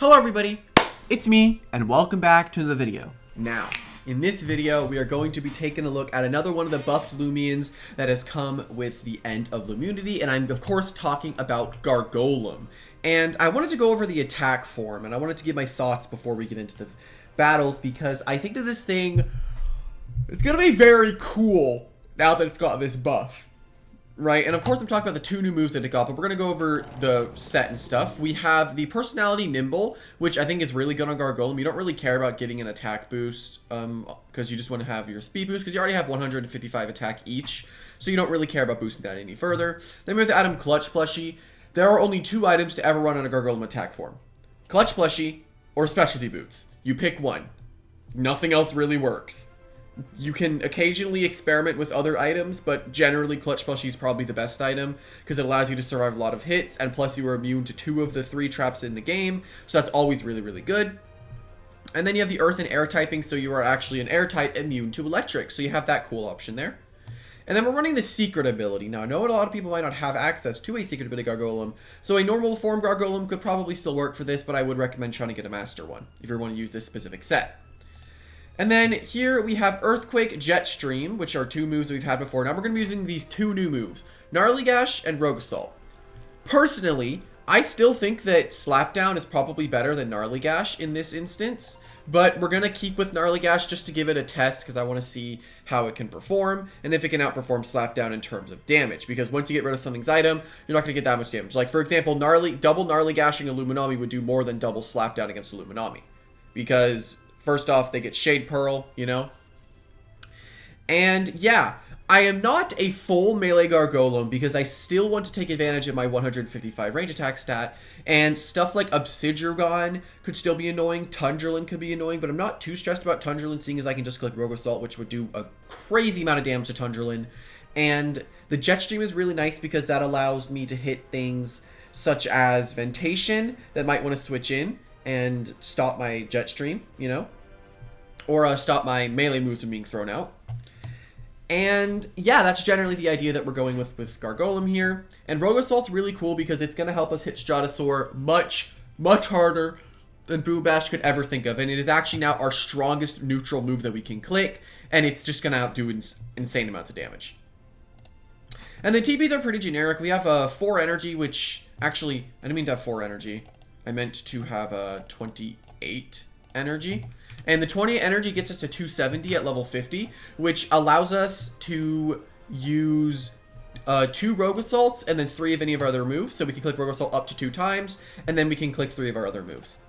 Hello everybody, it's me, and welcome back to the video. Now, in this video, we are going to be taking a look at another one of the buffed Loomians that has come with the end of Loomunity, and I'm of course talking about Gargolem. And I wanted to go over the attack form, and I wanted to give my thoughts before we get into the battles, because I think that this thing is going to be very cool now that it's got this buff. Right, and of course I'm talking about the two new moves that it got, but we're going to go over the set and stuff. We have the Personality Nimble, which I think is really good on Gargolem. You don't really care about getting an attack boost, because you just want to have your speed boost, because you already have 155 attack each, so you don't really care about boosting that any further. Then we have the item Clutch Plushie. There are only two items to ever run on a Gargolem-Attack form. Clutch Plushie or Specialty Boots. You pick one. Nothing else really works. You can occasionally experiment with other items, but generally Clutch Plushie is probably the best item because it allows you to survive a lot of hits, and plus you are immune to 2 of the 3 traps in the game, so that's always really, really good. And then you have the Earth and Air typing, so you are actually an Air type immune to Electric, so you have that cool option there. And then we're running the Secret ability. Now, I know a lot of people might not have access to a Secret ability Gargolem, so a normal form Gargolem could probably still work for this, but I would recommend trying to get a Master one if you want to use this specific set. And then here we have Earthquake, Jetstream, which are 2 moves that we've had before. Now we're going to be using these 2 new moves, Gnarly Gash and Rogue Assault. Personally, I still think that Slapdown is probably better than Gnarly Gash in this instance, but we're going to keep with Gnarly Gash just to give it a test because I want to see how it can perform and if it can outperform Slapdown in terms of damage, because once you get rid of something's item, you're not going to get that much damage. Like, for example, double Gnarly Gashing a Luminami would do more than double Slapdown against a Luminami, because first off, they get Shade Pearl, you know? And yeah, I am not a full melee Gargolem because I still want to take advantage of my 155 range attack stat, and stuff like Obsidian could still be annoying, Tundurlin could be annoying, but I'm not too stressed about Tundurlin, seeing as I can just click Rogue Assault, which would do a crazy amount of damage to Tundurlin. And the Jetstream is really nice because that allows me to hit things such as Ventation that might want to switch in and stop my Jetstream, you know, or stop my melee moves from being thrown out. And yeah, that's generally the idea that we're going with Gargolem here. And Rogue Assault's really cool because it's going to help us hit Stratosaur much, much harder than Boo Bash could ever think of. And it is actually now our strongest neutral move that we can click, and it's just going to outdo insane amounts of damage. And the TPs are pretty generic. We have 4 energy, which actually, I didn't mean to have 4 energy. I meant to have 28 energy. And the 20 energy gets us to 270 at level 50, which allows us to use 2 Rogue Assaults and then 3 of any of our other moves. So we can click Rogue Assault up to 2 times, and then we can click 3 of our other moves.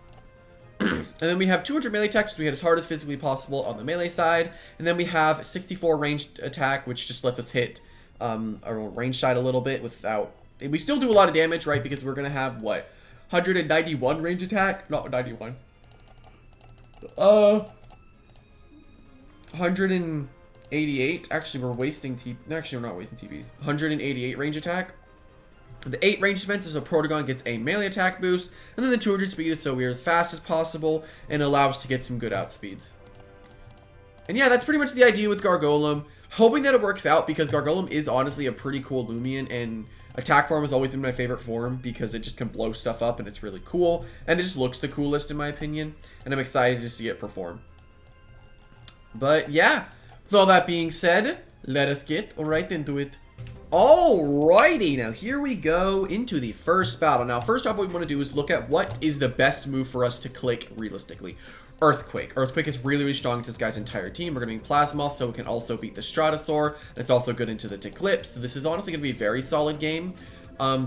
And then we have 200 melee attack, so we hit as hard as physically possible on the melee side. And then we have 64 ranged attack, which just lets us hit our range side a little bit without... We still do a lot of damage, right? Because we're going to have, what, 191 range attack? Not 91. 188. Actually, we're wasting Actually, we're not wasting TPs. 188 range attack. The 8 range defense is a Protagon gets a melee attack boost, and then the 200 speed is so we're as fast as possible and allows to get some good outspeeds. And yeah, that's pretty much the idea with Gargolem. Hoping that it works out, because Gargolem is honestly a pretty cool Loomian, and attack form has always been my favorite form because it just can blow stuff up and it's really cool, and it just looks the coolest in my opinion, and I'm excited to see it perform. But yeah, with all that being said, let us get right into it. Alrighty, now here we go into the first battle. Now first off, what we want to do is look at what is the best move for us to click realistically. Earthquake. Earthquake is really, really strong to this guy's entire team. We're going to be Plasmoth, so we can also beat the Stratosaur. It's also good into the Eclipse. So this is honestly going to be a very solid game.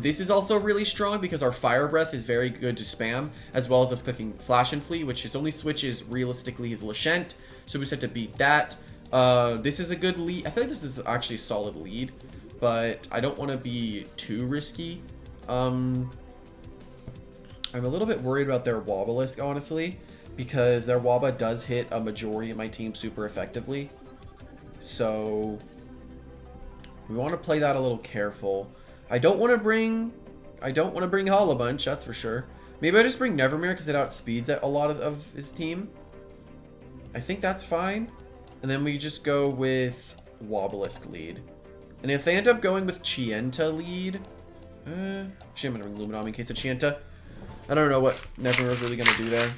This is also really strong because our Fire Breath is very good to spam, as well as us clicking Flash and Flee, which his only switch is realistically his Lashent. So we just have to beat that. This is a good lead. I feel like this is actually a solid lead, but I don't want to be too risky. I'm a little bit worried about their Wobelisk, honestly, because their Waba does hit a majority of my team super effectively. So we want to play that a little careful. I don't want to bring Hollow Bunch, that's for sure. Maybe I just bring Nevermere because it outspeeds a lot of his team. I think that's fine. And then we just go with Wobelisk lead. And if they end up going with Chienta lead, actually I'm gonna bring Luminami in case of Chienta. I don't know what Nevermore's really gonna do there.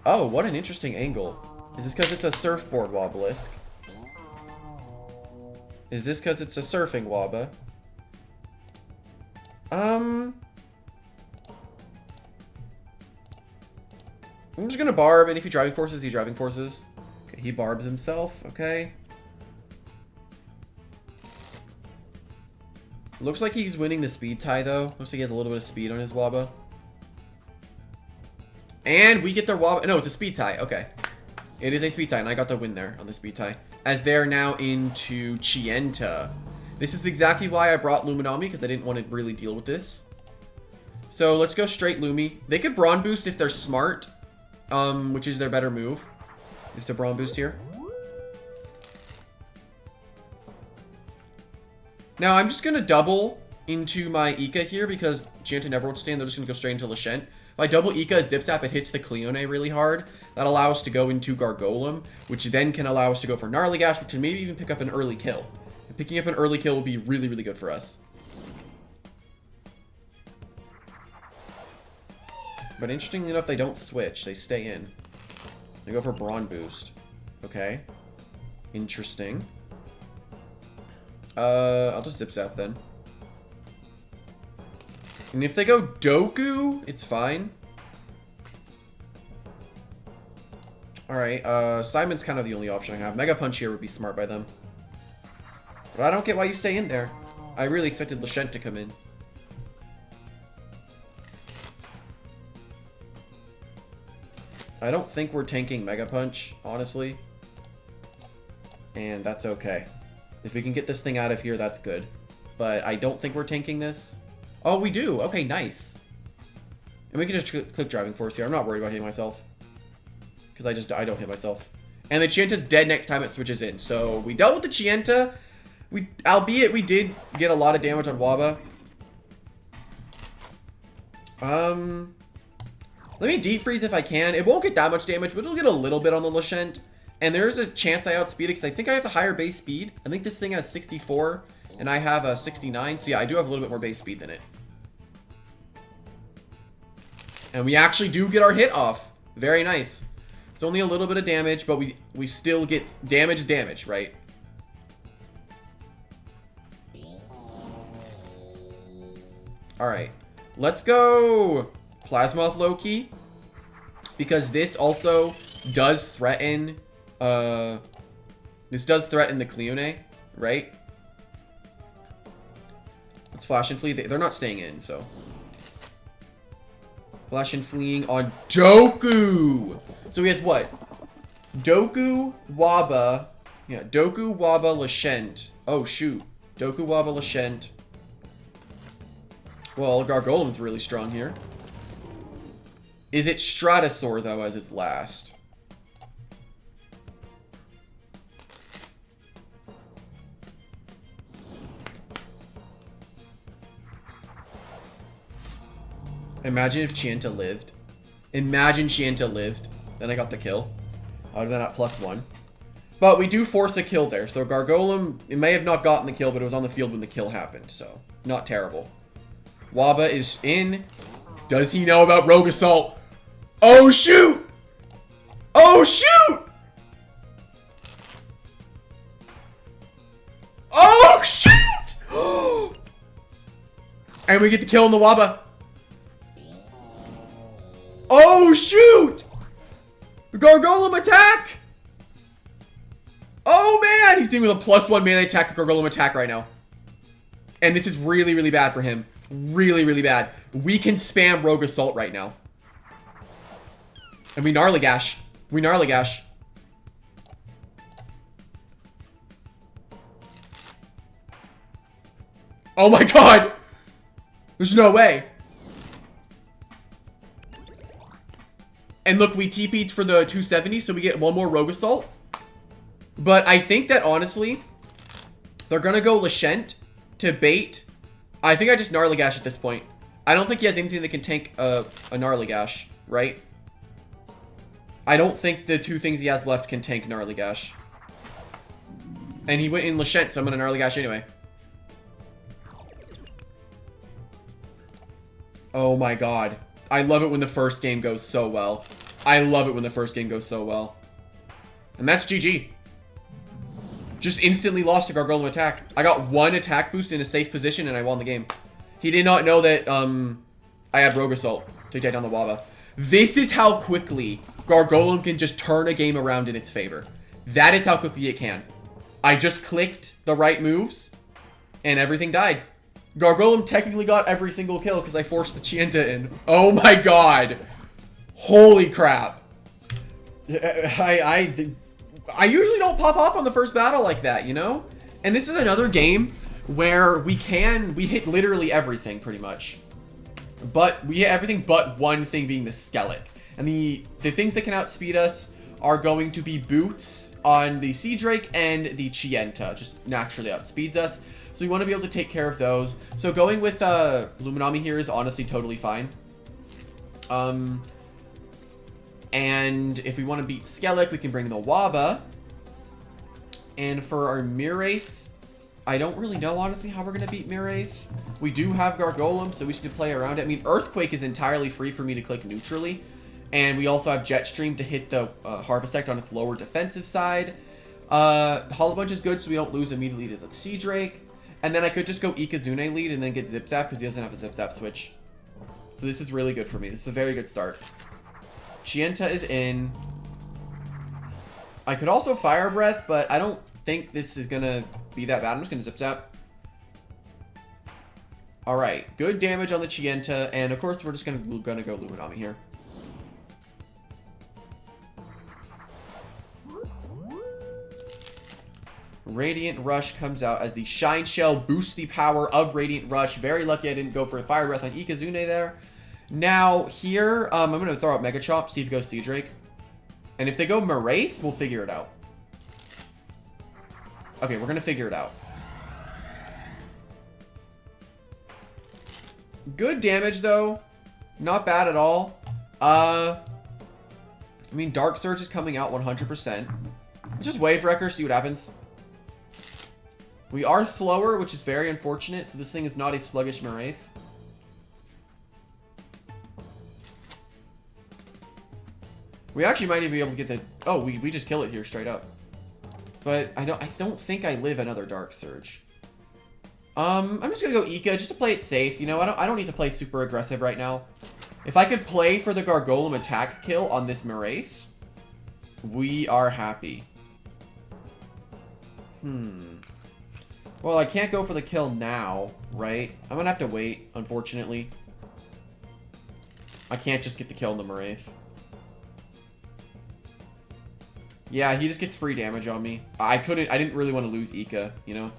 Oh, what an interesting angle. Is this because it's a surfboard Wobelisk? Is this because it's a surfing Wobba? I'm just gonna barb, and if he driving forces, he driving forces. Okay, he barbs himself, okay. Looks like he's winning the speed tie, though. Looks like he has a little bit of speed on his Wobba. And we get their Wobba. No, it's a speed tie. Okay. It is a speed tie, and I got the win there on the speed tie. As they're now into Chienta. This is exactly why I brought Luminami, because I didn't want to really deal with this. So let's go straight Lumi. They could Brawn Boost if they're smart, which is their better move. Is to Brawn Boost here. Now, I'm just going to double into my Ika here because Chienta never won't stand. They're just going to go straight into Lashent. If I double Ika as Zip Zap, it hits the Cleone really hard. That allows us to go into Gargolem, which then can allow us to go for Gnarly Gash, which can maybe even pick up an early kill. And picking up an early kill will be really, really good for us. But interestingly enough, they don't switch. They stay in. They go for Brawn Boost. Okay. Interesting. I'll just Zip Zap then. And if they go Doku, it's fine. Alright, Simon's kind of the only option I have. Mega Punch here would be smart by them. But I don't get why you stay in there. I really expected Lashent to come in. I don't think we're tanking Mega Punch, honestly. And that's okay. If we can get this thing out of here, that's good. But I don't think we're tanking this. Oh, we do. Okay, nice. And we can just click Driving Force here. I'm not worried about hitting myself. Because I don't hit myself. And the Chienta's dead next time it switches in. So we dealt with the Chienta. Albeit we did get a lot of damage on Waba. Let me Deep Freeze if I can. It won't get that much damage, but it'll get a little bit on the Lashent. And there's a chance I outspeed it because I think I have the higher base speed. I think this thing has 64 and I have a 69. So yeah, I do have a little bit more base speed than it. And we actually do get our hit off. Very nice. It's only a little bit of damage, but we still get damage, right? Alright. Let's go Plasmoth Loki. Because this also does threaten this does threaten the Cleone, right? Let's Flash and Flee. They're not staying in, so. Flash and Fleeing on Doku! So he has what? Doku, Waba. Yeah, Doku, Waba, Lashent. Oh, shoot. Doku, Waba, Lashent. Well, Gargolem's really strong here. Is it Stratosaur, though, as its last? Imagine if Chienta lived. Imagine Chienta lived. Then I got the kill. I would have been at +1. But we do force a kill there. So Gargolem, it may have not gotten the kill, but it was on the field when the kill happened. So, not terrible. Waba is in. Does he know about Rogue Assault? Oh, shoot! Oh, shoot! Oh, shoot! And we get the kill on the Waba. Oh, shoot! Gargolem-Attack! Oh, man! He's dealing with a +1 melee attack with Gargolem-Attack right now. And this is really, really bad for him. Really, really bad. We can spam Rogue Assault right now. And we Gnarly Gash. We Gnarly Gash. Oh my god! There's no way. And look, we TP'd for the 270, so we get one more Rogue Assault. But I think that, honestly, they're going to go Lashent to bait. I think I just Gnarly Gash at this point. I don't think he has anything that can tank a Gnarly Gash, right? I don't think the two things he has left can tank Gnarly Gash. And he went in Lashent, so I'm going to Gnarly Gash anyway. Oh my god. I love it when the first game goes so well. I love it when the first game goes so well. And that's GG. Just instantly lost to Gargolem-Attack. I got 1 attack boost in a safe position and I won the game. He did not know that I had Rogue Assault to take down the Waba. This is how quickly Gargolem can just turn a game around in its favor. That is how quickly it can. I just clicked the right moves and everything died. Gargolem technically got every single kill because I forced the Chienta in. Oh my god. Holy crap. I usually don't pop off on the first battle like that, you know? And this is another game where we hit literally everything pretty much. But we hit everything but one thing being the Skellig. And the things that can outspeed us are going to be boots on the Sea Drake and the Chienta. Just naturally outspeeds us. So we want to be able to take care of those. So going with Luminami here is honestly totally fine. And if we want to beat Skellig, we can bring the Waba. And for our Miraith, I don't really know, honestly, how we're going to beat Miraith. We do have Gargolem, so we should play around it. I mean, Earthquake is entirely free for me to click neutrally. And we also have Jetstream to hit the Harvestect on its lower defensive side. Hollow Bunch is good, so we don't lose immediately to the Sea Drake. And then I could just go Ikazune lead and then get Zip Zap because he doesn't have a Zip Zap switch. So this is really good for me. This is a very good start. Chienta is in. I could also Fire Breath, but I don't think this is going to be that bad. I'm just going to Zip Zap. Alright, good damage on the Chienta. And of course, we're just going to go Luminami here. Radiant Rush comes out as the Shine Shell boosts the power of Radiant Rush. Very lucky I didn't go for a Fire Breath on Ikazune there. Now, here, I'm going to throw out Mega Chop, see if it goes Sea Drake. And if they go Miraith, we'll figure it out. Okay, we're going to figure it out. Good damage, though. Not bad at all. I mean, Dark Surge is coming out 100%. Just Wave Wrecker, see what happens. We are slower, which is very unfortunate, so this thing is not a sluggish Miraith. We actually might even be able to get the... Oh, we just kill it here straight up. But I don't think I live another Dark Surge. I'm just gonna go Ika just to play it safe. You know, I don't need to play super aggressive right now. If I could play for the Gargolem-Attack kill on this Miraith, we are happy. Well, I can't go for the kill now, right? I'm gonna have to wait, unfortunately. I can't just get the kill on the Miraith. Yeah, he just gets free damage on me. I didn't really want to lose Ika, you know?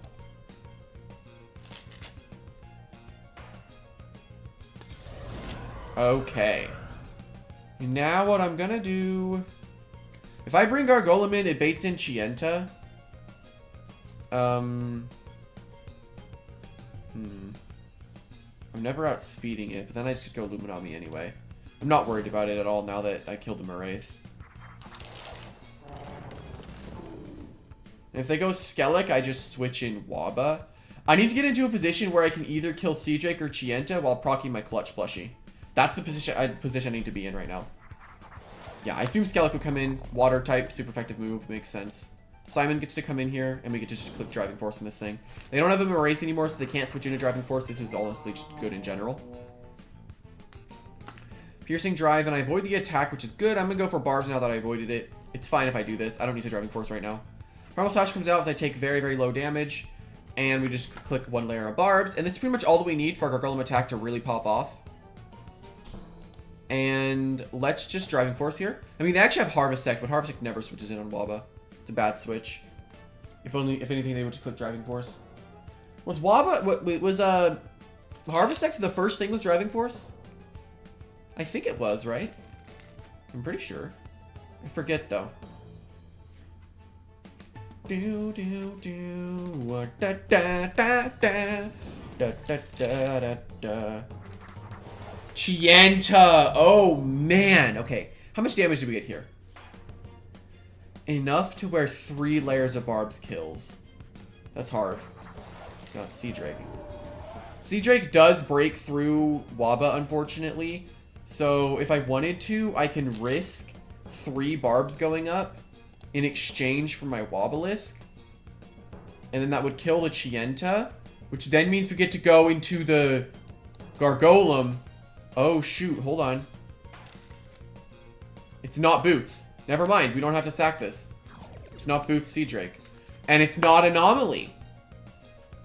Okay. Now what I'm gonna do... If I bring Gargolem in, it baits in Chienta. I'm never outspeeding it, but then I just go Luminami anyway. I'm not worried about it at all now that I killed the Miraith. And if they go Skellig, I just switch in Waba. I need to get into a position where I can either kill Sea Drake or Chienta while proccing my Clutch plushie. That's the position I need to be in right now. Yeah, I assume Skellig will come in. Water type, super effective move. Makes sense. Simon gets to come in here, and we get to just click Driving Force on this thing. They don't have a Miraith anymore, so they can't switch into Driving Force. This is honestly just good in general. Piercing Drive, and I avoid the attack, which is good. I'm going to go for Barbs now that I avoided it. It's fine if I do this. I don't need to Driving Force right now. Primal Slash comes out as I take very, very low damage. And we just click one layer of Barbs. And this is pretty much all that we need for our Gargolem-Attack to really pop off. And let's just Driving Force here. I mean, they actually have Harvestect, but Harvestect never switches in on Waba. It's a bad switch. If anything, they would just click Driving Force. Was Waba... Was Harvestect the first thing with Driving Force? I think it was, right? I'm pretty sure. I forget, though. Do do do da da da da da da da da da. Chienta. Oh man. Okay. How much damage do we get here? Enough to where 3 layers of Barbs kills. That's hard. Not Sea Drake. Sea Drake does break through Waba, unfortunately. So if I wanted to, I can risk 3 barbs going up in exchange for my Wobelisk. And then that would kill the Chienta, which then means we get to go into the Gargolem. Oh, shoot. Hold on. It's not Boots. Never mind. We don't have to sack this. It's not Boots Sea Drake. And it's not Anomaly.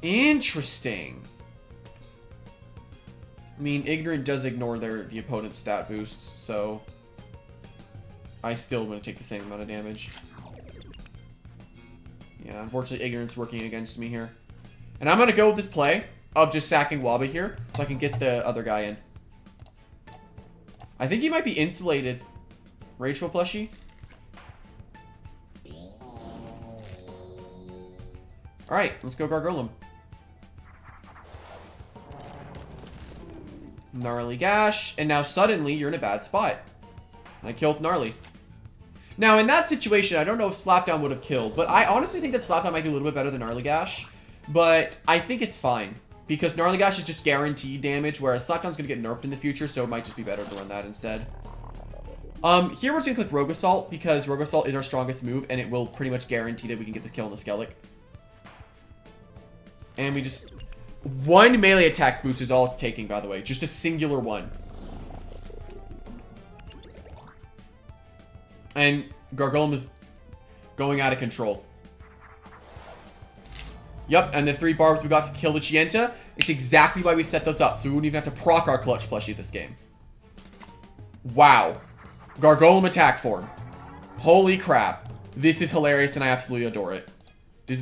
Interesting. I mean, Ignorant does ignore the opponent's stat boosts, so I still want to take the same amount of damage. Yeah, unfortunately, Ignorant's working against me here. And I'm going to go with this play of just sacking Wobba here so I can get the other guy in. I think he might be insulated. Rageful plushie. Alright, let's go Gargolem. Gnarly Gash. And now suddenly you're in a bad spot. I killed Gnarly. Now in that situation, I don't know if Slapdown would have killed, but I honestly think that Slapdown might be a little bit better than Gnarly Gash. But I think it's fine. Because Gnarly Gash is just guaranteed damage, whereas Slapdown's going to get nerfed in the future, so it might just be better to run that instead. Here we're just going to click Rogue Assault, because Rogue Assault is our strongest move, and it will pretty much guarantee that we can get this kill on the Skellig. And we just... 1 melee attack boost is all it's taking, by the way. Just a singular one. And Gargolem is going out of control. Yep, and the 3 barbs we got to kill the Chienta. It's exactly why we set those up, so we wouldn't even have to proc our clutch plushie this game. Wow. Gargolem-Attack form. Holy crap. This is hilarious and I absolutely adore it.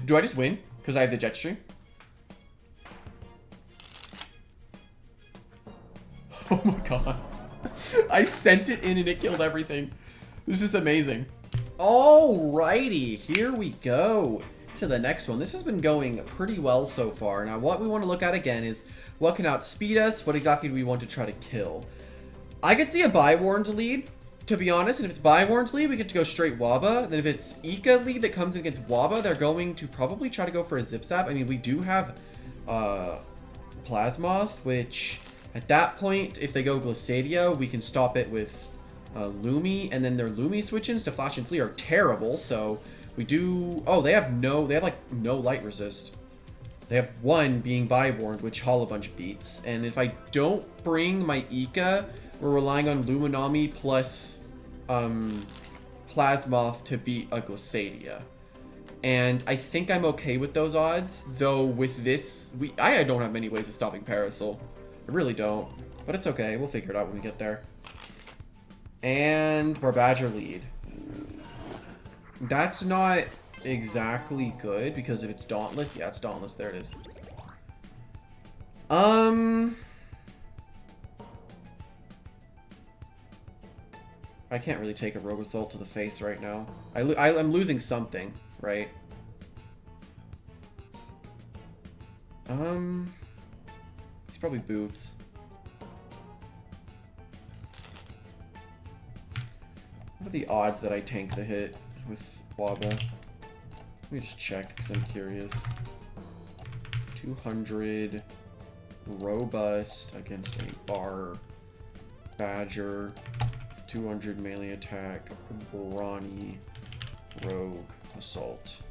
Do I just win? Because I have the jet stream? Oh my god. I sent it in and it killed everything. This is amazing. Alrighty, here we go to the next one. This has been going pretty well so far. Now what we want to look at again is what can outspeed us, what exactly do we want to try to kill. I could see a Bywarned lead, to be honest, and if it's Bywarned lead, we get to go straight Wabba. Then if it's Ika lead that comes in against Wabba, they're going to probably try to go for a Zip Zap. I mean, we do have Plasmoth, which at that point, if they go Glissadia, we can stop it with Lumi, and then their Lumi switch-ins to Flash and Flee are terrible, so we do... Oh, they have like no light resist. They have 1 being Bywarned, which Hollow Bunch beats, and if I don't bring my Ika, we're relying on Luminami plus Plasmoth to beat a Glissadia. And I think I'm okay with those odds, though with this, I don't have many ways of stopping Parasol. I really don't, but it's okay. We'll figure it out when we get there. And Barbadger lead. That's not exactly good, because if it's Dauntless, yeah, it's Dauntless. There it is. I can't really take a Rogue Assault to the face right now. I'm losing something, right? It's probably Boots. What are the odds that I tank the hit with Wabba? Let me just check, because I'm curious. 200 Robust against a Bar Badger. 200 melee attack, Brawny, Rogue, Assault.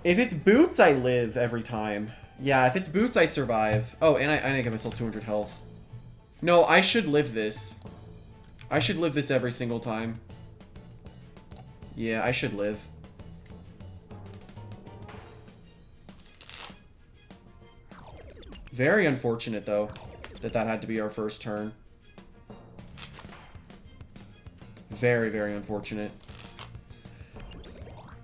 If it's Boots, I live every time. Yeah, if it's Boots, I survive. Oh, and I give myself 200 health. No, I should live this. I should live this every single time. Yeah, I should live. Very unfortunate, though, that had to be our first turn. Very, very unfortunate.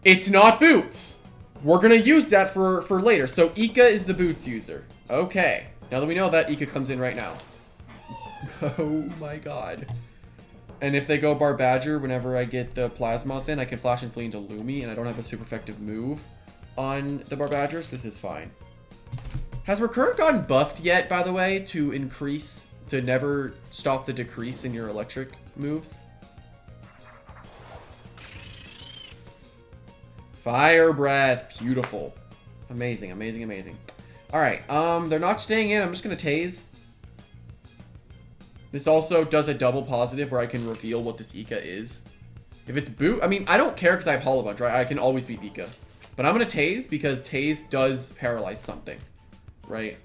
It's not Boots! We're gonna use that for later. So Ika is the Boots user. Okay. Now that we know that, Ika comes in right now. Oh my god. And if they go Barbadger, whenever I get the Plasmoth in, I can Flash and Flee into Lumi, and I don't have a super effective move on the Barbadgers. This is fine. Has Recurrent gotten buffed yet, by the way, to increase, to never stop the decrease in your electric moves? Fire Breath. Beautiful. Amazing, amazing, amazing. Alright, they're not staying in. I'm just going to tase. This also does a double positive where I can reveal what this Ika is. If it's boot, I mean, I don't care because I have Hollow Bunch, right? I can always beat Ika. But I'm going to Tase because Tase does paralyze something, right?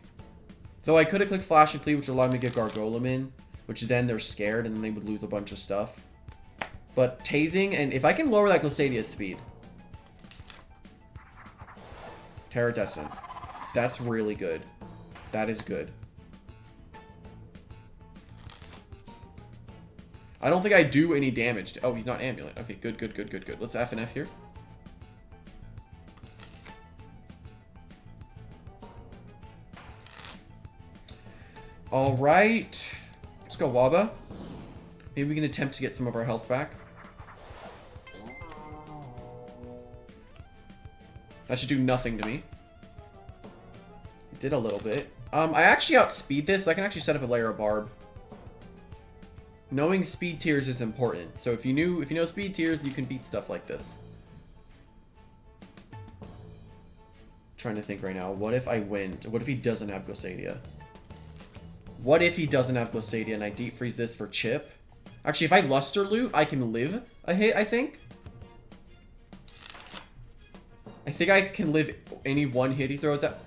Though I could have clicked Flash and Flee, which allowed me to get Gargolem in, which then they're scared and then they would lose a bunch of stuff. But Tasing, and if I can lower that Glissadia's speed. Terradescent. That's really good. That is good. I don't think I do any damage to... Oh, he's not Amulet. Okay, good, good, good, good, good. Let's F and F here. All right. Let's go Waba. Maybe we can attempt to get some of our health back. That should do nothing to me. It did a little bit. I actually outspeed this. I can actually set up a layer of barb. Knowing speed tiers is important. So if you know speed tiers, you can beat stuff like this. Trying to think right now. What if I win? What if he doesn't have Glissadia? What if he doesn't have Glissadia and I deep freeze this for chip? Actually, if I luster loot, I can live a hit, I think. I think I can live any one hit he throws at.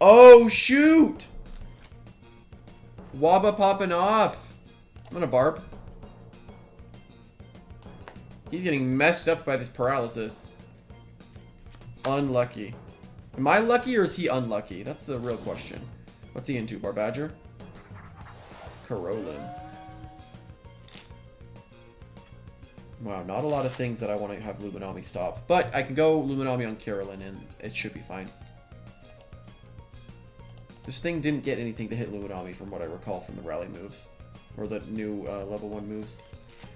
Oh, shoot! Waba popping off. I'm gonna barb. He's getting messed up by this paralysis. Unlucky. Am I lucky or is he unlucky? That's the real question. What's he into, Barbadger? Carolyn. Wow, not a lot of things that I want to have Luminami stop. But I can go Luminami on Carolyn and it should be fine. This thing didn't get anything to hit Luminami from what I recall from the rally moves. Or the new level 1 moves.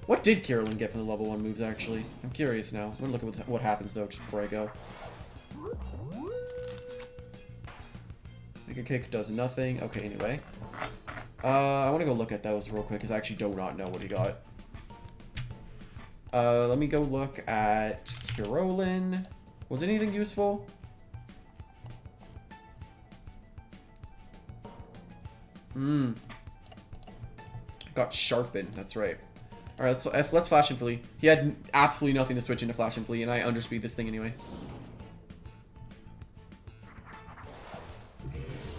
What did Carolyn get from the level 1 moves, actually? I'm curious now. I'm going to look at what happens, though, just before I go. Mega Kick does nothing. Okay, anyway. I want to go look at those real quick, because I actually do not know what he got. Let me go look at Carolyn. Was anything useful? Got Sharpen, that's right. Alright, let's Flash and Flee. He had absolutely nothing to switch into Flash and Flee, and I underspeed this thing anyway.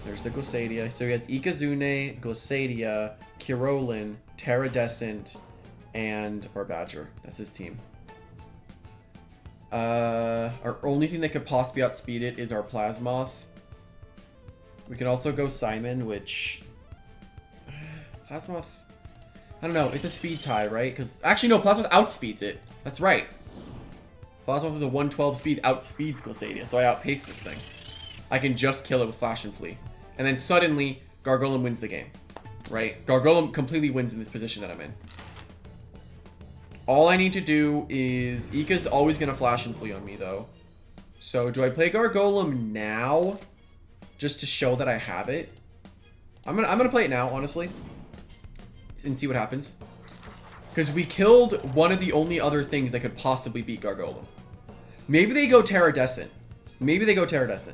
There's the Glissadia. So he has Ikazune, Glissadia, Carolyn, Terradescent, and Barbadger. That's his team. Our only thing that could possibly outspeed it is our Plasmoth. We could also go Simon, which... Plasmoth... I don't know, it's a speed tie, right? Because actually, no, Plasmoth outspeeds it. That's right. Plasmoth with a 112 speed outspeeds Glissadia, so I outpace this thing. I can just kill it with Flash and Flee. And then suddenly, Gargolem wins the game, right? Gargolem completely wins in this position that I'm in. All I need to do is... Ika's always going to Flash and Flee on me, though. So, do I play Gargolem now? Just to show that I have it? I'm gonna play it now, honestly. And see what happens. Because we killed one of the only other things that could possibly beat Gargolem. Maybe they go Terradescent. Maybe they go Terradescent.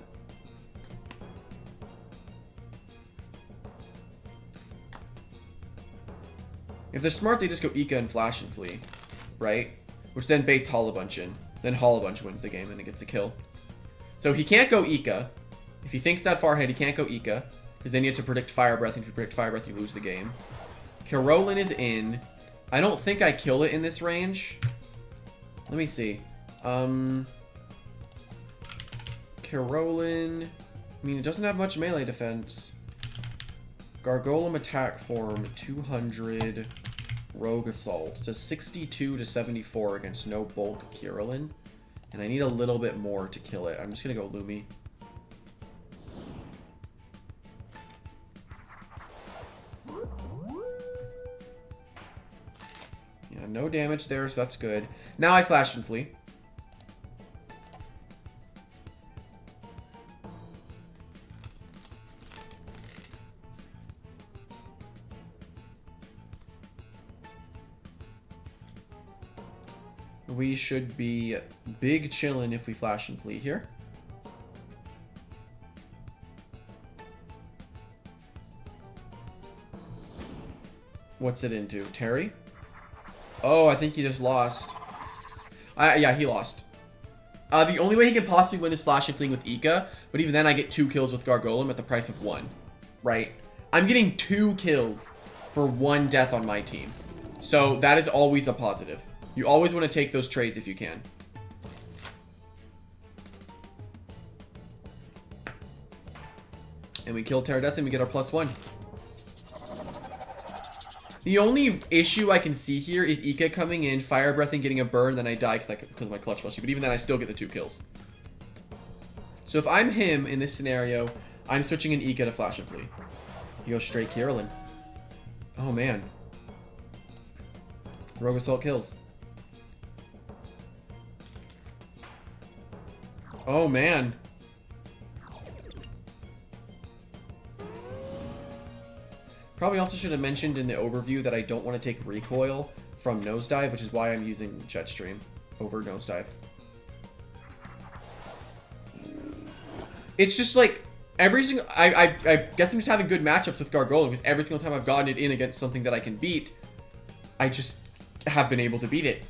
If they're smart, they just go Ika and Flash and Flee. Right? Which then baits Hollow Bunch in. Then Hollow Bunch wins the game and it gets a kill. So he can't go Ika. If he thinks that far ahead, he can't go Ika. Because then you have to predict Fire Breath. And if you predict Fire Breath, you lose the game. Carolyn is in. I don't think I kill it in this range. Let me see. Carolyn. I mean, it doesn't have much melee defense. Gargolem-Attack form 200 Rogue Assault. Does 62 to 74 against no bulk Carolyn. And I need a little bit more to kill it. I'm just going to go Lumi. Yeah, no damage there, so that's good. Now I Flash and Flee. We should be big chillin' if we Flash and Flee here. What's it into? Terry? Oh, I think he just lost. Yeah, he lost. The only way he can possibly win is Flash and Fling with Ika, but even then I get 2 kills with Gargolem at the price of 1, right? I'm getting 2 kills for 1 death on my team. So that is always a positive. You always want to take those trades if you can. And we kill Terradessa and we get our +1. The only issue I can see here is Ika coming in, fire breathing, getting a burn, then I die because of my clutch plushie. But even then, I still get the 2 kills. So if I'm him in this scenario, I'm switching in Ika to Flash and Flee. He goes straight Carolyn. Oh man. Rogue Assault kills. Oh man. Probably also should have mentioned in the overview that I don't want to take recoil from Nosedive, which is why I'm using Jetstream over Nosedive. It's just like every single... I guess I'm just having good matchups with Gargolem because every single time I've gotten it in against something that I can beat, I just have been able to beat it.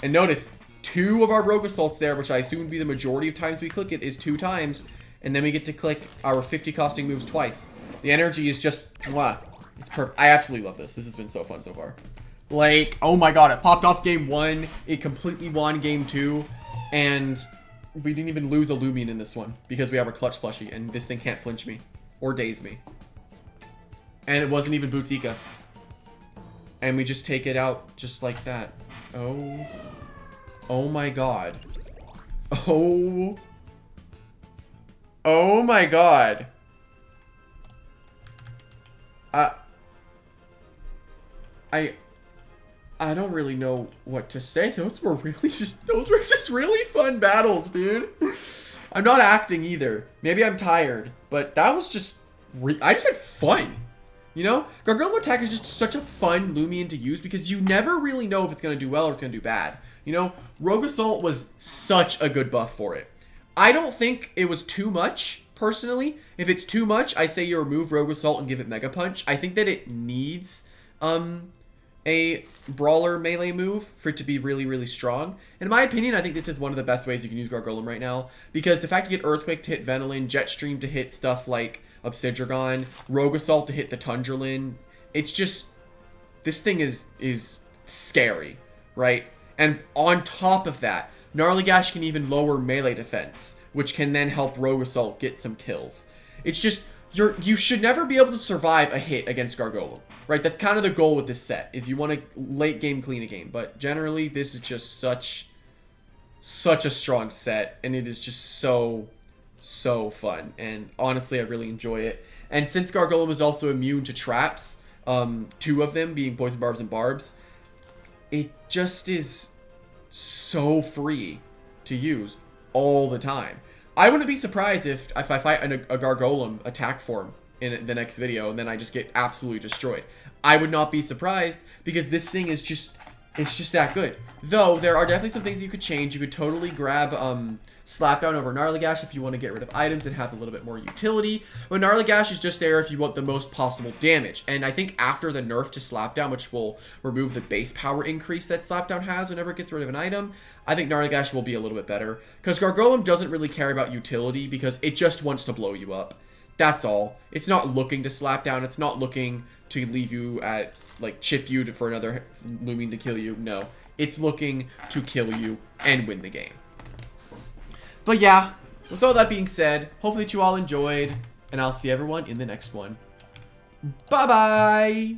And notice, 2 of our Rogue Assaults there, which I assume would be the majority of times we click it, is 2 times. And then we get to click our 50 costing moves twice. The energy is just, mwah. It's perfect. I absolutely love this. This has been so fun so far. Like, oh my god, it popped off game 1. It completely won game 2. And we didn't even lose a Loomian in this one because we have our clutch plushie. And this thing can't flinch me or daze me. And it wasn't even Bootika. And we just take it out just like that. Oh. Oh my god. Oh. Oh my god. I don't really know what to say. Those were just really fun battles, dude. I'm not acting either. Maybe I'm tired, but that was just I just had fun. You know, Gargolem-Attack is just such a fun Loomian to use because you never really know if it's going to do well or it's going to do bad. You know, Rogue Assault was such a good buff for it. I don't think it was too much, personally. If it's too much, I say you remove Rogue Assault and give it Mega Punch. I think that it needs a brawler melee move for it to be really, really strong. In my opinion, I think this is one of the best ways you can use Gargolem right now because the fact you get Earthquake to hit Venilin, Jetstream to hit stuff like Obsidian, Rogue Assault to hit the Tundralin. It's just, this thing is scary, right? And on top of that, Gnarly Gash can even lower melee defense, which can then help Rogue Assault get some kills. It's just, you should never be able to survive a hit against Gargolem, right? That's kind of the goal with this set, is you want to late game clean a game. But generally, this is just such a strong set, and it is just so fun. And honestly, I really enjoy it. And since Gargolem is also immune to traps, 2 of them being Poison Barbs and Barbs, it just is so free to use all the time. I wouldn't be surprised if I fight a Gargolem attack form in the next video and then I just get absolutely destroyed. I would not be surprised because this thing is just, it's just that good. Though there are definitely some things you could change. You could totally grab Slapdown over Gnarly Gash if you want to get rid of items and have a little bit more utility. But Gnarly Gash is just there if you want the most possible damage. And I think after the nerf to Slapdown, which will remove the base power increase that Slapdown has whenever it gets rid of an item, I think Gnarly Gash will be a little bit better. Because Gargolem doesn't really care about utility because it just wants to blow you up. That's all. It's not looking to Slapdown. It's not looking to leave you at, like, chip you for another Loomian to kill you. No. It's looking to kill you and win the game. But yeah, with all that being said, hopefully that you all enjoyed, and I'll see everyone in the next one. Bye-bye!